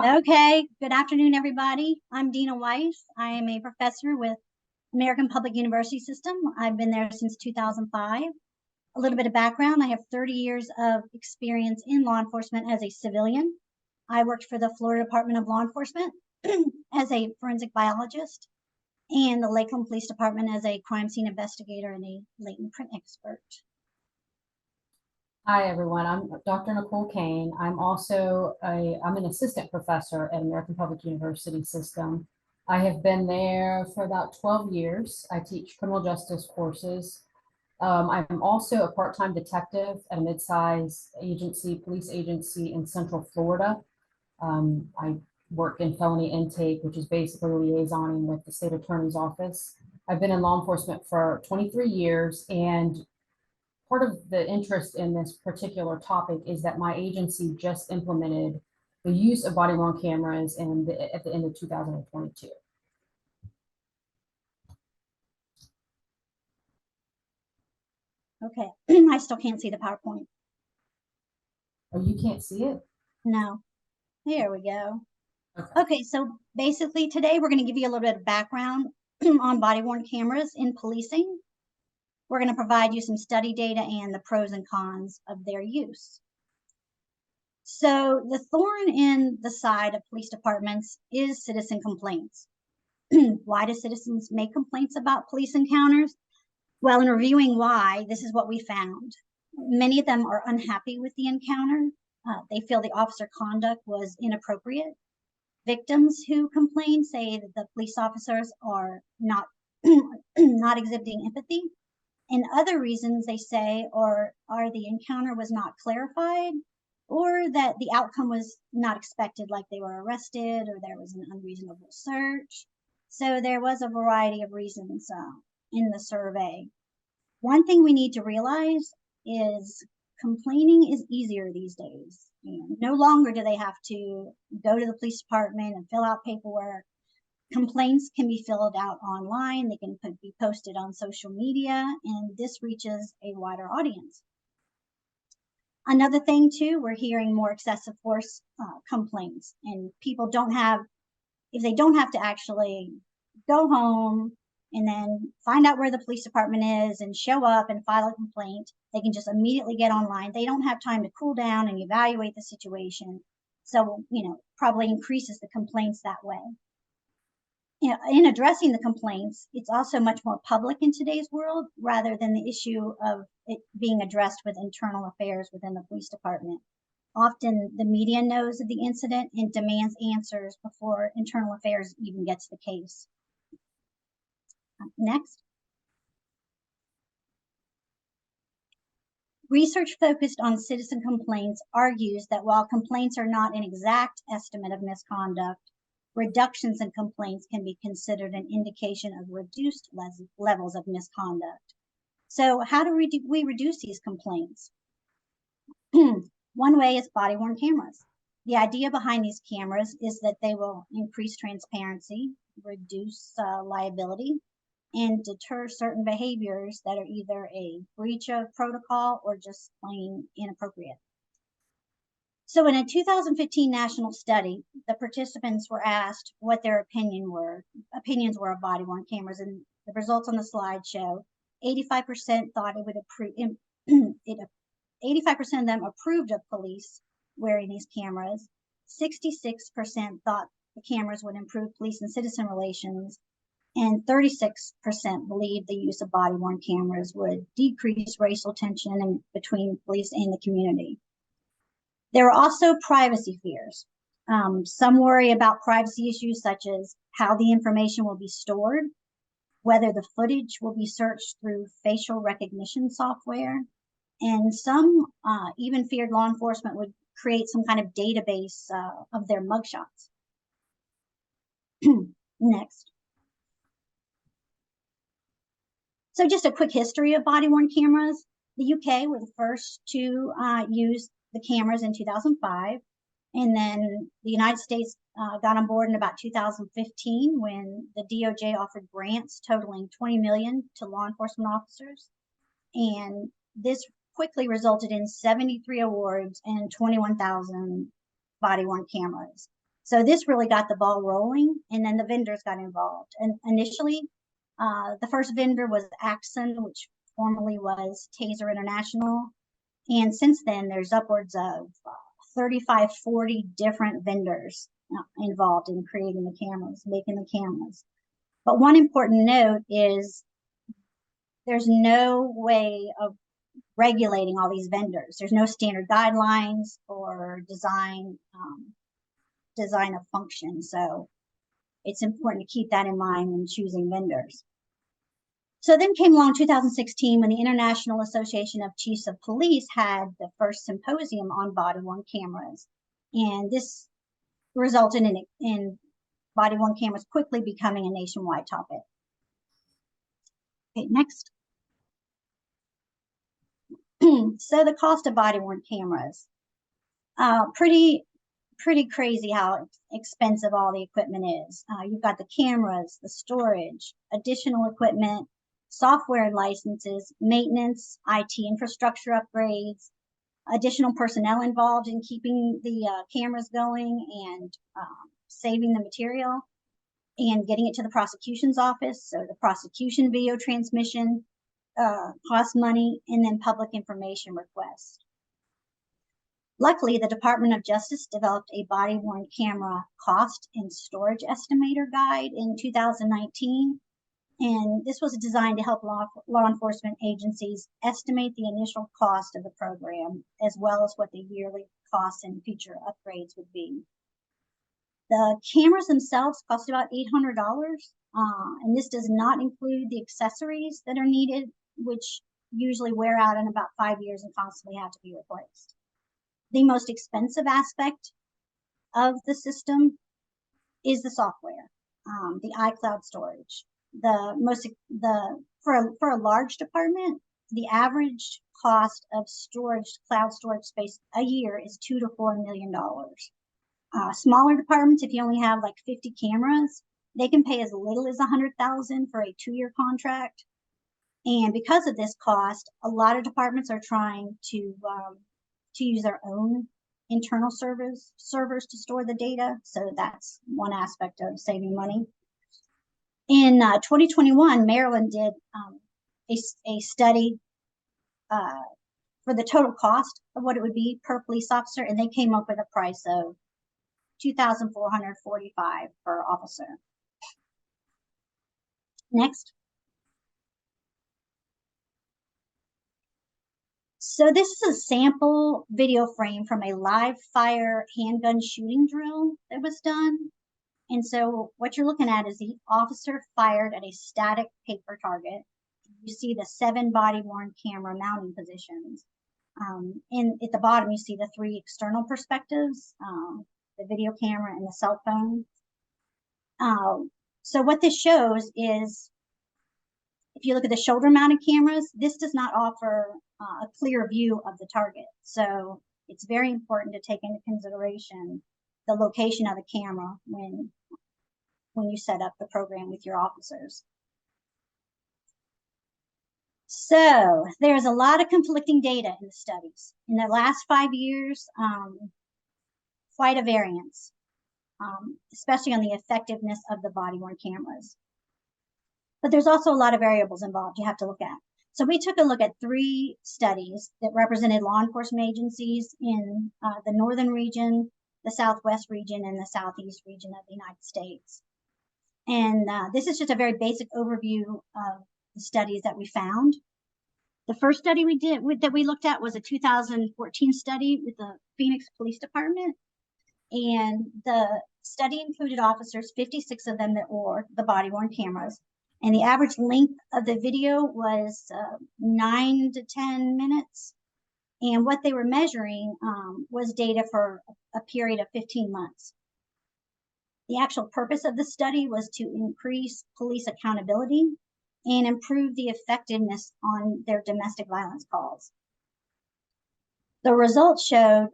Okay, good afternoon, everybody. I'm Dina Weiss. I am a professor with American Public University System. I've been there since 2005. A little bit of background, I have 30 years of experience in law enforcement as a civilian. I worked for the Florida Department of Law Enforcement as a forensic biologist and the Lakeland Police Department as a crime scene investigator and a latent print expert. Hi, everyone. I'm Dr. Nicole Kane. I'm an assistant professor at American Public University System. I have been there for about 12 years. I teach criminal justice courses. I'm also a part-time detective at a mid-size police agency in Central Florida. I work in felony intake, which is basically liaisoning with the state attorney's office. I've been in law enforcement for 23 years, and part of the interest in this particular topic is that my agency just implemented the use of body-worn cameras at the end of 2022. Okay, I still can't see the PowerPoint. Oh, you can't see it? No. There we go. Okay, so basically today we're going to give you a little bit of background on body-worn cameras in policing. We're going to provide you some study data and the pros and cons of their use. So the thorn in the side of police departments is citizen complaints. Why do citizens make complaints about police encounters? Well, in reviewing why, this is what we found. Many of them are unhappy with the encounter. They feel the officer conduct was inappropriate. Victims who complain say that the police officers are not exhibiting empathy. And other reasons they say are the encounter was not clarified, or that the outcome was not expected, like they were arrested or there was an unreasonable search. So there was a variety of reasons in the survey. One thing we need to realize is complaining is easier these days. No longer do they have to go to the police department and fill out paperwork. Complaints can be filled out online. They can be posted on social media, and this reaches a wider audience. Another thing too, we're hearing more excessive force complaints, and people if they don't have to actually go home and then find out where the police department is and show up and file a complaint, they can just immediately get online. They don't have time to cool down and evaluate the situation. So, probably increases the complaints that way. In addressing the complaints, it's also much more public in today's world rather than the issue of it being addressed with internal affairs within the police department. Often the media knows of the incident and demands answers before internal affairs even gets the case. Next. Research focused on citizen complaints argues that while complaints are not an exact estimate of misconduct, reductions in complaints can be considered an indication of reduced levels of misconduct. So how do we reduce these complaints? One way is body-worn cameras. The idea behind these cameras is that they will increase transparency, reduce liability, and deter certain behaviors that are either a breach of protocol or just plain inappropriate. So in a 2015 national study, the participants were asked what their opinions were of body-worn cameras, and the results on the slide show 85% thought it would approve. 85% of them approved of police wearing these cameras. 66% thought the cameras would improve police and citizen relations, and 36% believed the use of body-worn cameras would decrease racial tension between police and the community. There are also privacy fears. Some worry about privacy issues such as how the information will be stored, whether the footage will be searched through facial recognition software, and some even feared law enforcement would create some kind of database of their mugshots. Next. So just a quick history of body-worn cameras. The UK were the first to use the cameras in 2005. And then the United States got on board in about 2015 when the DOJ offered grants totaling $20 million to law enforcement officers. And this quickly resulted in 73 awards and 21,000 body-worn cameras. So this really got the ball rolling, and then the vendors got involved. And initially, the first vendor was Axon, which formerly was Taser International. And since then, there's upwards of 35, 40 different vendors involved in creating the cameras, making the cameras. But one important note is there's no way of regulating all these vendors. There's no standard guidelines or design of function. So it's important to keep that in mind when choosing vendors. So then came along 2016 when the International Association of Chiefs of Police had the first symposium on body-worn cameras. And this resulted in body-worn cameras quickly becoming a nationwide topic. Okay, next. So the cost of body-worn cameras. Pretty crazy how expensive all the equipment is. You've got the cameras, the storage, additional equipment, software and licenses, maintenance, IT infrastructure upgrades, additional personnel involved in keeping the cameras going and saving the material and getting it to the prosecution's office. So the prosecution video transmission costs money, and then public information requests. Luckily, the Department of Justice developed a body-worn camera cost and storage estimator guide in 2019. And this was designed to help law enforcement agencies estimate the initial cost of the program, as well as what the yearly costs and future upgrades would be. The cameras themselves cost about $800, and this does not include the accessories that are needed, which usually wear out in about 5 years and constantly have to be replaced. The most expensive aspect of the system is the software, the iCloud storage. For a large department, the average cost of cloud storage space a year is $2 to $4 million. Smaller departments, if you only have like 50 cameras, they can pay as little as $100,000 for a 2-year contract. And because of this cost, a lot of departments are trying to use their own internal servers to store the data. So that's one aspect of saving money. In 2021, Maryland did a study for the total cost of what it would be per police officer, and they came up with a price of $2,445 per officer. Next. So this is a sample video frame from a live fire handgun shooting drill that was done. And so what you're looking at is the officer fired at a static paper target. You see the 7 body-worn camera mounting positions. And at the bottom, you see the 3 external perspectives, the video camera and the cell phone. So what this shows is, if you look at the shoulder-mounted cameras, this does not offer a clear view of the target. So it's very important to take into consideration the location of the camera when you set up the program with your officers. So there's a lot of conflicting data in the studies. In the last 5 years, quite a variance, especially on the effectiveness of the body-worn cameras. But there's also a lot of variables involved you have to look at. So we took a look at 3 studies that represented law enforcement agencies in the northern region, the southwest region, and the southeast region of the United States. And this is just a very basic overview of the studies that we found. The first study that we looked at was a 2014 study with the Phoenix Police Department. And the study included officers, 56 of them that wore the body-worn cameras. And the average length of the video was 9 to 10 minutes. And what they were measuring was data for a period of 15 months. The actual purpose of the study was to increase police accountability and improve the effectiveness on their domestic violence calls. The results showed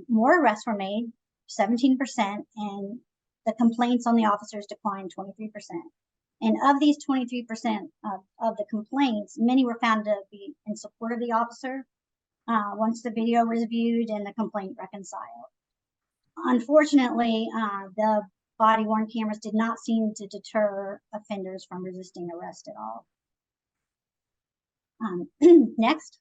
more arrests were made, 17%, and the complaints on the officers declined 23%. And of these 23% of the complaints, many were found to be in support of the officer once the video was viewed and the complaint reconciled. Unfortunately, the body-worn cameras did not seem to deter offenders from resisting arrest at all. Next.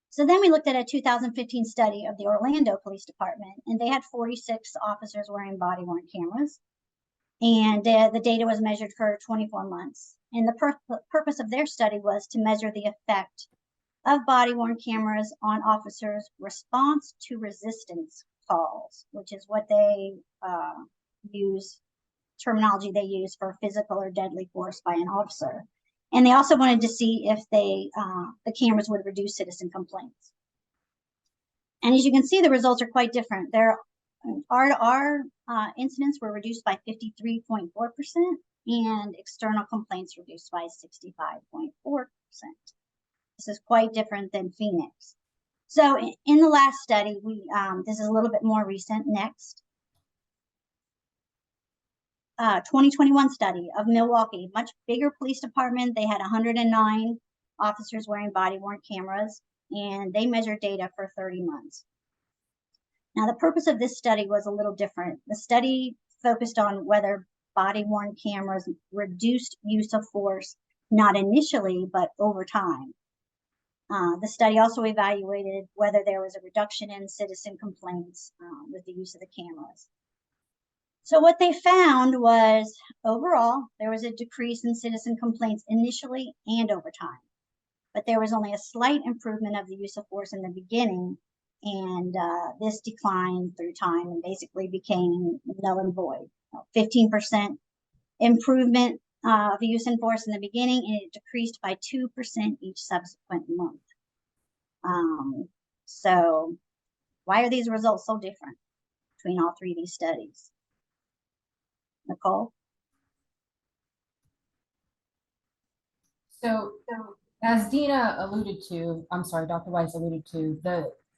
So then we looked at a 2015 study of the Orlando Police Department, and they had 46 officers wearing body-worn cameras. And the data was measured for 24 months. And the purpose of their study was to measure the effect of body-worn cameras on officers' response to resistance calls, which is what they terminology they use for physical or deadly force by an officer. And they also wanted to see if the cameras would reduce citizen complaints. And as you can see, the results are quite different. Our incidents were reduced by 53.4%, and external complaints reduced by 65.4%. This is quite different than Phoenix. So in the last study, this is a little bit more recent. Next. 2021 study of Milwaukee, much bigger police department. They had 109 officers wearing body-worn cameras, and they measured data for 30 months. Now, the purpose of this study was a little different. The study focused on whether body-worn cameras reduced use of force, not initially, but over time. The study also evaluated whether there was a reduction in citizen complaints with the use of the cameras. So what they found was, overall, there was a decrease in citizen complaints initially and over time. But there was only a slight improvement of the use of force in the beginning, and this declined through time and basically became null and void. 15% improvement of use in force in the beginning, and it decreased by 2% each subsequent month. So why are these results so different between all three of these studies? Nicole? So as Dina alluded to, I'm sorry, Dr. Weiss alluded to,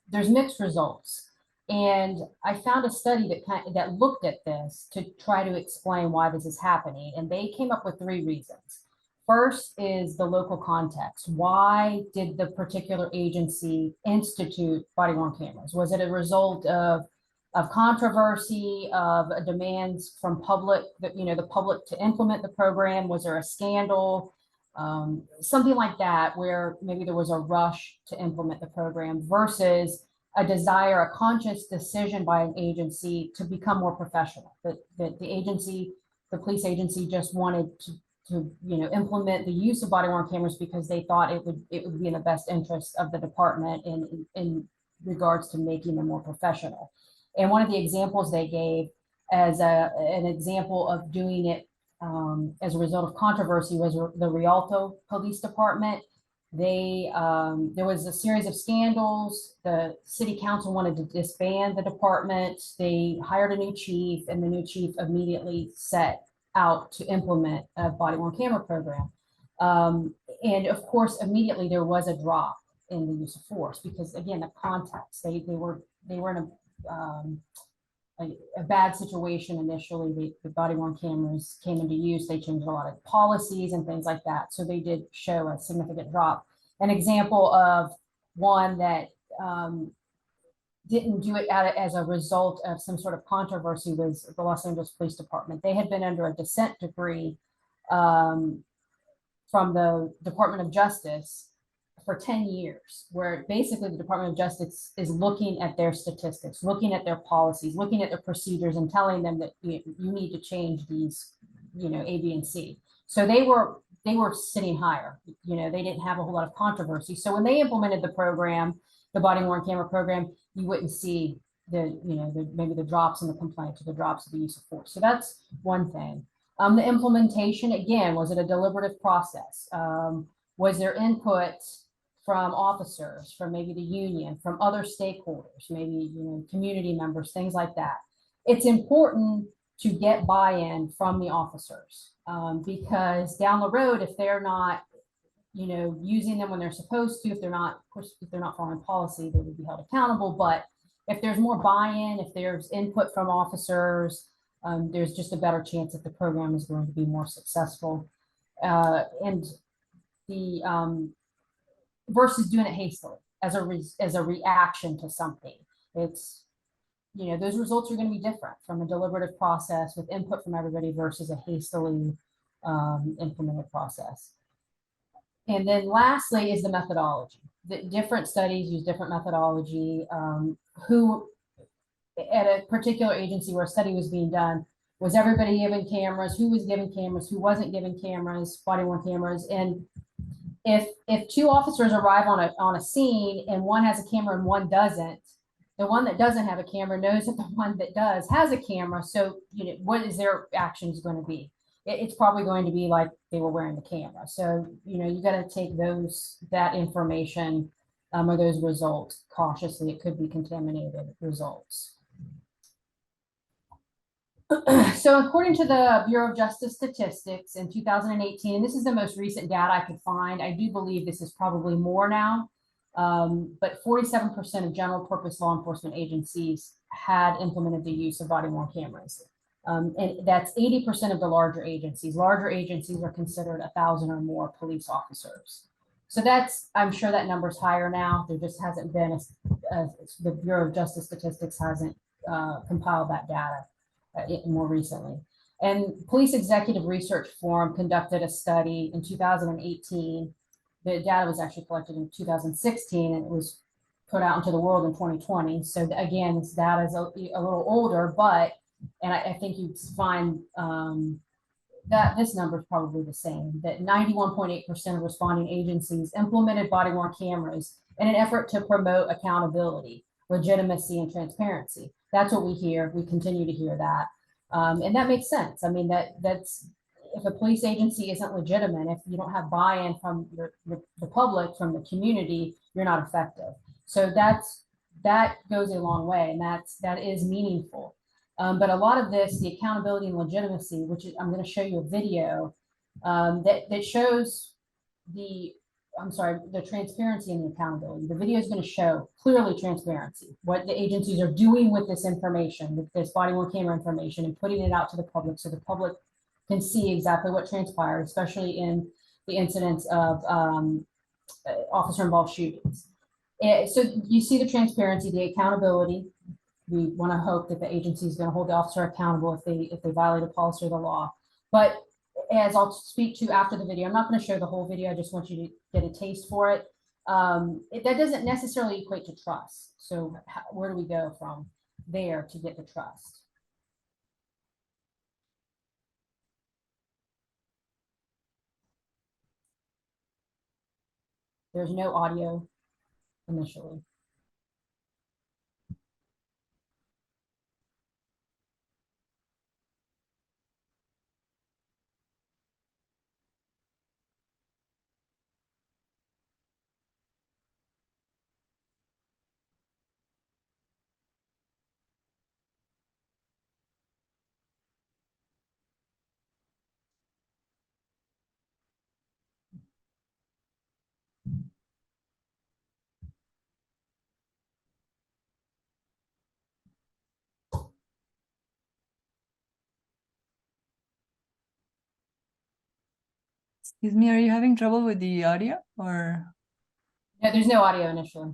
there's mixed results. And I found a study that looked at this to try to explain why this is happening. And they came up with 3 reasons. First is the local context. Why did the particular agency institute body-worn cameras? Was it a result of controversy, of demands from public, the public to implement the program? Was there a scandal? Something like that, where maybe there was a rush to implement the program versus a desire, a conscious decision by an agency to become more professional. That the police agency just wanted to implement the use of body-worn cameras because they thought it would be in the best interest of the department in regards to making them more professional. And one of the examples they gave as an example of doing it as a result of controversy was the Rialto Police Department. There was a series of scandals. The city council wanted to disband the department. They hired a new chief, and the new chief immediately set out to implement a body-worn camera program. And of course, immediately there was a drop in the use of force because, again, the context. They were in a bad situation initially. The body-worn cameras came into use. They changed a lot of policies and things like that. So they did show a significant drop. An example of one that didn't do it as a result of some sort of controversy was the Los Angeles Police Department. They had been under a dissent decree from the Department of Justice for 10 years, where basically the Department of Justice is looking at their statistics, looking at their policies, looking at their procedures, and telling them that you need to change these, A, B, and C. So they were sitting higher. They didn't have a whole lot of controversy. So when they implemented the program, the body-worn camera program, you wouldn't see maybe the drops in the complaints or the drops of the use of force. So that's one thing. The implementation, again, was it a deliberative process? Was there input from officers, from maybe the union, from other stakeholders, maybe community members, things like that? It's important to get buy-in from the officers because down the road, if they're not using them when they're supposed to, if they're not following policy, they would be held accountable. But if there's more buy-in, if there's input from officers, there's just a better chance that the program is going to be more successful. And the versus doing it hastily as a reaction to something. It's, those results are going to be different from a deliberative process with input from everybody versus a hastily implemented process. And then lastly is the methodology. The different studies use different methodology. Who at a particular agency where a study was being done, was everybody given cameras? Who was given cameras? Who wasn't given cameras? Body-worn cameras? And if two officers arrive on a scene and one has a camera and one doesn't, the one that doesn't have a camera knows that the one that does has a camera. So, what is their actions going to be? It's probably going to be like they were wearing the camera. So, you got to take that information or those results cautiously. It could be contaminated results. So according to the Bureau of Justice Statistics in 2018, and this is the most recent data I could find, I do believe this is probably more now, but 47% of general purpose law enforcement agencies had implemented the use of body-worn cameras. And that's 80% of the larger agencies. Larger agencies are considered 1,000 or more police officers. So I'm sure that number's higher now. There just hasn't been, the Bureau of Justice Statistics hasn't compiled that data more recently. And Police Executive Research Forum conducted a study in 2018. The data was actually collected in 2016 and it was put out into the world in 2020. So again, this data is a little older, but, and I think you'd find that this number is probably the same, that 91.8% of responding agencies implemented body-worn cameras in an effort to promote accountability, legitimacy, and transparency. That's what we hear. We continue to hear that. And that makes sense. I mean, that's if a police agency isn't legitimate, if you don't have buy-in from the public, from the community, you're not effective. So that goes a long way, and that is meaningful. But a lot of this, the accountability and legitimacy, which I'm going to show you a video that shows the transparency and the accountability. The video is going to show clearly transparency, what the agencies are doing with this information, with this body-worn camera information, and putting it out to the public so the public can see exactly what transpired, especially in the incidents of officer-involved shootings. So you see the transparency, the accountability. We want to hope that the agency is going to hold the officer accountable if they violate a policy or the law. But as I'll speak to after the video, I'm not going to show the whole video. I just want you to get a taste for it. That doesn't necessarily equate to trust. So where do we go from there to get the trust? There's no audio initially. Excuse me, are you having trouble with the audio or? No, there's no audio initially.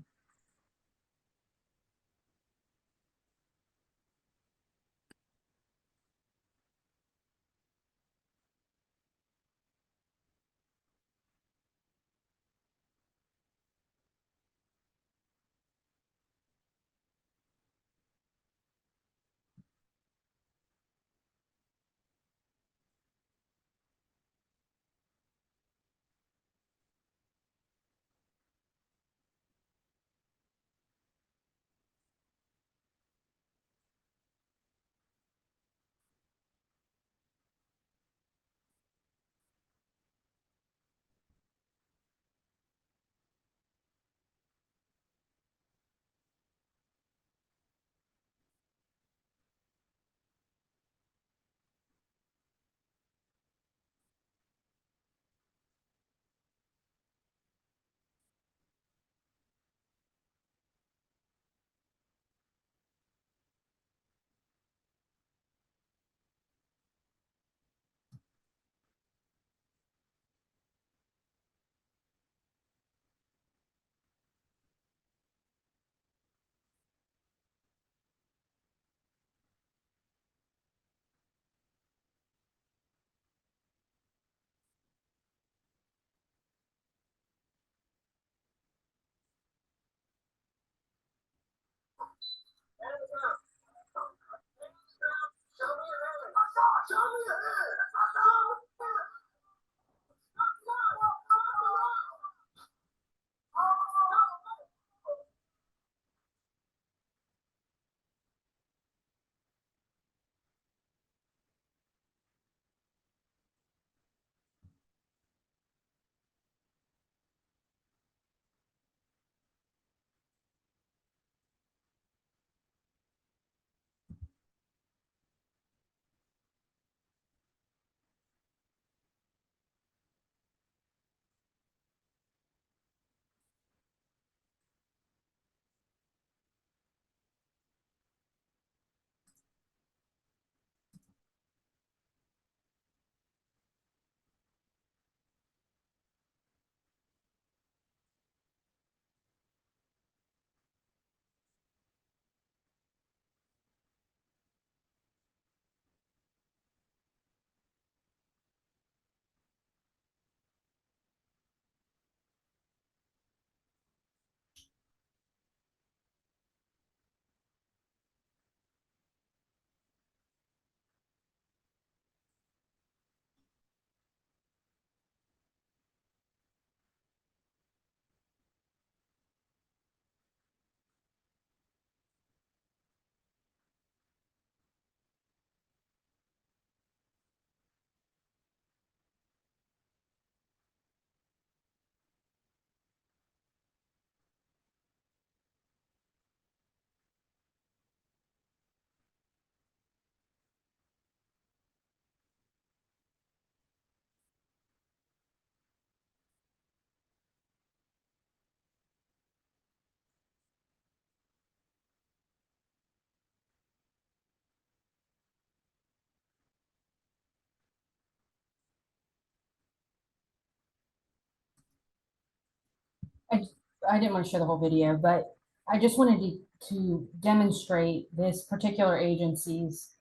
I didn't want to show the whole video, but I just wanted to demonstrate this particular agency's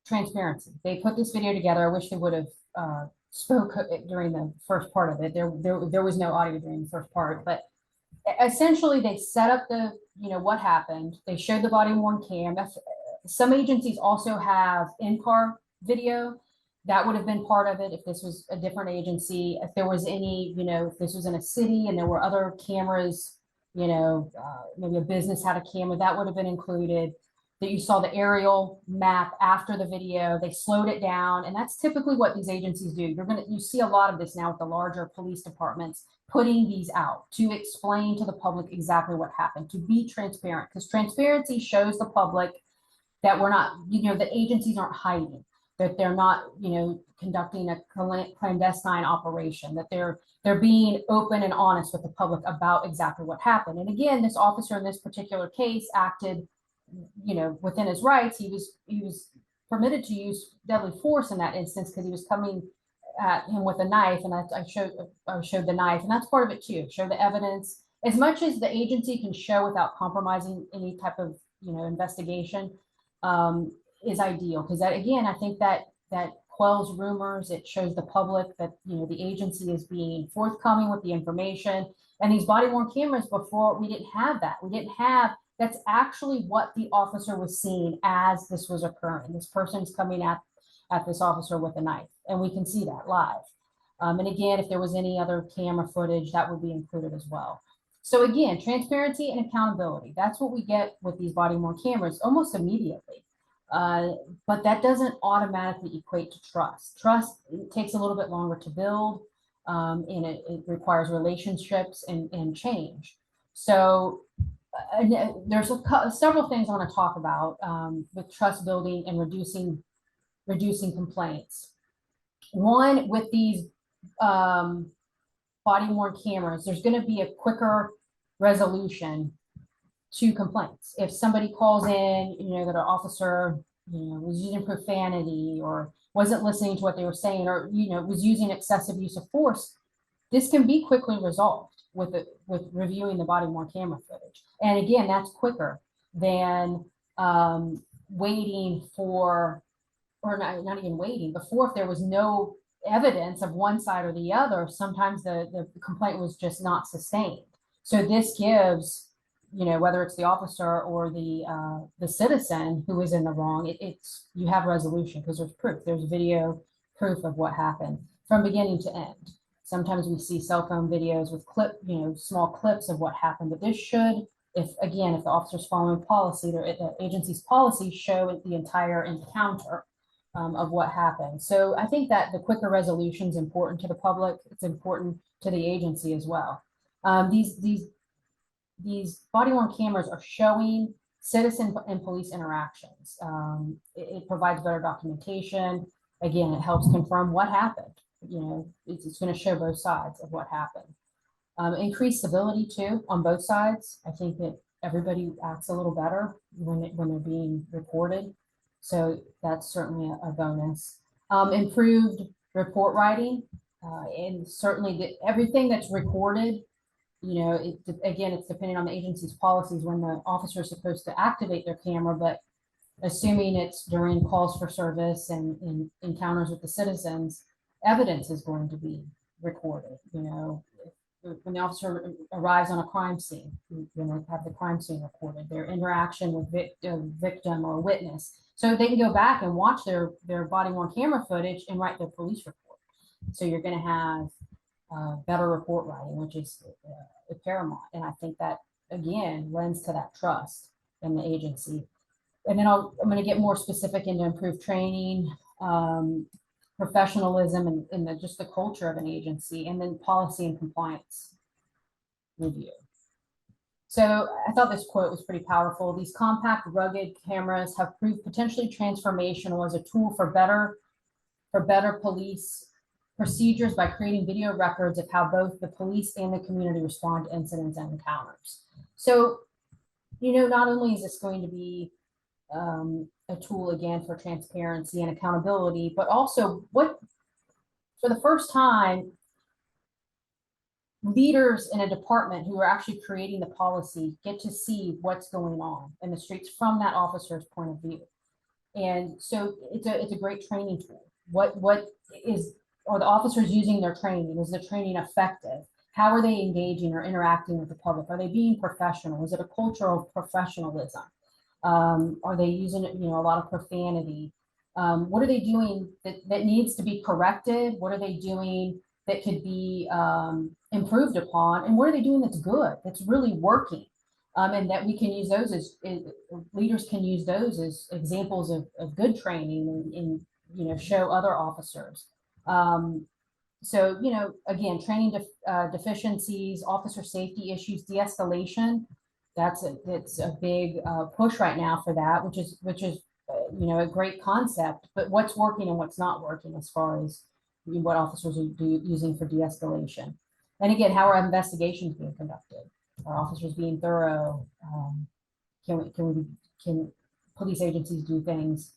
transparency. They put this video together. I wish they would have spoke during the first part of it. There was no audio during the first part, but essentially they set up the, what happened. They showed the body worn cam. Some agencies also have in-car video. That would have been part of it if this was a different agency. If there was any, if this was in a city and there were other cameras, maybe a business had a camera, that would have been included. That you saw the aerial map after the video, they slowed it down. And that's typically what these agencies do. You see a lot of this now with the larger police departments putting these out to explain to the public exactly what happened, to be transparent, because transparency shows the public that we're not, the agencies aren't hiding, that they're not, conducting a clandestine operation, that they're being open and honest with the public about exactly what happened. And again, this officer in this particular case acted, within his rights. He was permitted to use deadly force in that instance because he was coming at him with a knife, and I showed the knife, and that's part of it too. Show the evidence as much as the agency can show without compromising any type of investigation is ideal, because that, again, I think that quells rumors. It shows the public that the agency is being forthcoming with the information. And these body worn cameras, before, we didn't have that. We didn't have, that's actually what the officer was seeing as this was occurring. This person's coming at this officer with a knife, and we can see that live. And again, if there was any other camera footage, that would be included as well. So again, transparency and accountability, that's what we get with these body worn cameras almost immediately. But that doesn't automatically equate to trust. Trust, it takes a little bit longer to build, and it requires relationships and change. So there's several things I want to talk about with trust building and reducing complaints. One, with these body worn cameras, there's going to be a quicker resolution to complaints. If somebody calls in, that an officer, was using profanity or wasn't listening to what they were saying, or, was using excessive use of force, this can be quickly resolved with reviewing the body worn camera footage. And again, that's quicker than waiting for, or not even waiting. Before, if there was no evidence of one side or the other, sometimes the complaint was just not sustained. So this gives, whether it's the officer or the citizen who is in the wrong, you have resolution because there's proof. There's video proof of what happened from beginning to end. Sometimes we see cell phone videos with small clips of what happened, but this should, if the officer's following policy, the agency's policy, show the entire encounter of what happened. So I think that the quicker resolution is important to the public. It's important to the agency as well. These body worn cameras are showing citizen and police interactions. It provides better documentation. Again, it helps confirm what happened. It's going to show both sides of what happened. Increased civility too on both sides. I think that everybody acts a little better when they're being reported. So that's certainly a bonus. Improved report writing, and certainly everything that's recorded, again, it's depending on the agency's policies when the officer is supposed to activate their camera, but assuming it's during calls for service and in encounters with the citizens, evidence is going to be recorded. When the officer arrives on a crime scene, they have the crime scene recorded, their interaction with victim or witness. So they can go back and watch their body worn camera footage and write their police report. So you're going to have better report writing, which is paramount. And I think that, again, lends to that trust in the agency. And then I'm going to get more specific into improved training, professionalism, and just the culture of an agency, and then policy and compliance review. So I thought this quote was pretty powerful. These compact, rugged cameras have proved potentially transformational as a tool for better police procedures by creating video records of how both the police and the community respond to incidents and encounters. So, not only is this going to be a tool again for transparency and accountability, but also for the first time, leaders in a department who are actually creating the policy get to see what's going on in the streets from that officer's point of view. And so it's a great training tool. Are the officers using their training? Is the training effective? How are they engaging or interacting with the public? Are they being professional? Is it a culture of professionalism? Are they using, a lot of profanity? What are they doing that needs to be corrected? What are they doing that could be improved upon? And what are they doing that's good, that's really working? And that we can use those as leaders can use those as examples of good training and show other officers. So, again, training deficiencies, officer safety issues, de-escalation. It's a big push right now for that, which is a great concept. But what's working and what's not working as far as what officers are using for de-escalation. And again, how are investigations being conducted? Are officers being thorough? Can police agencies do things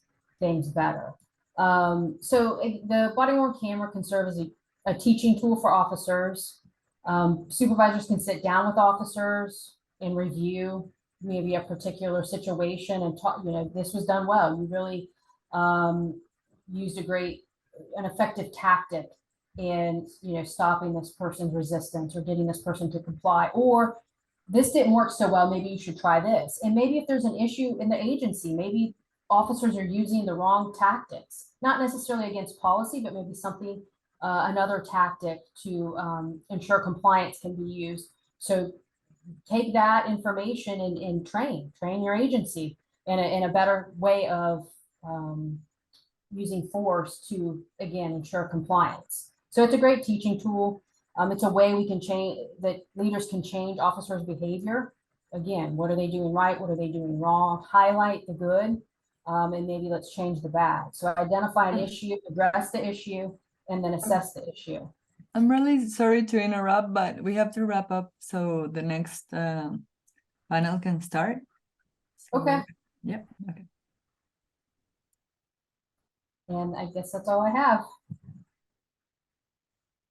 better? So the body-worn camera can serve as a teaching tool for officers. Supervisors can sit down with officers and review maybe a particular situation and talk, this was done well. You really used an effective tactic in, stopping this person's resistance or getting this person to comply, or this didn't work so well, maybe you should try this. And maybe if there's an issue in the agency, maybe officers are using the wrong tactics, not necessarily against policy, but maybe something, another tactic to ensure compliance can be used. So take that information and train your agency in a better way of using force to, again, ensure compliance. So it's a great teaching tool. It's a way we can that leaders can change officers' behavior. Again, what are they doing right? What are they doing wrong? Highlight the good, and maybe let's change the bad. So identify an issue, address the issue, and then assess the issue. I'm really sorry to interrupt, but we have to wrap up so the next panel can start. So, Okay. Yep. Okay. And I guess that's all I have.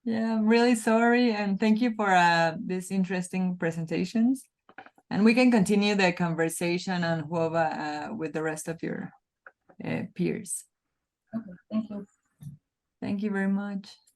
Yeah, I'm really sorry, and thank you for these interesting presentations. And we can continue the conversation on WOBA with the rest of your peers. Okay, thank you. Thank you very much.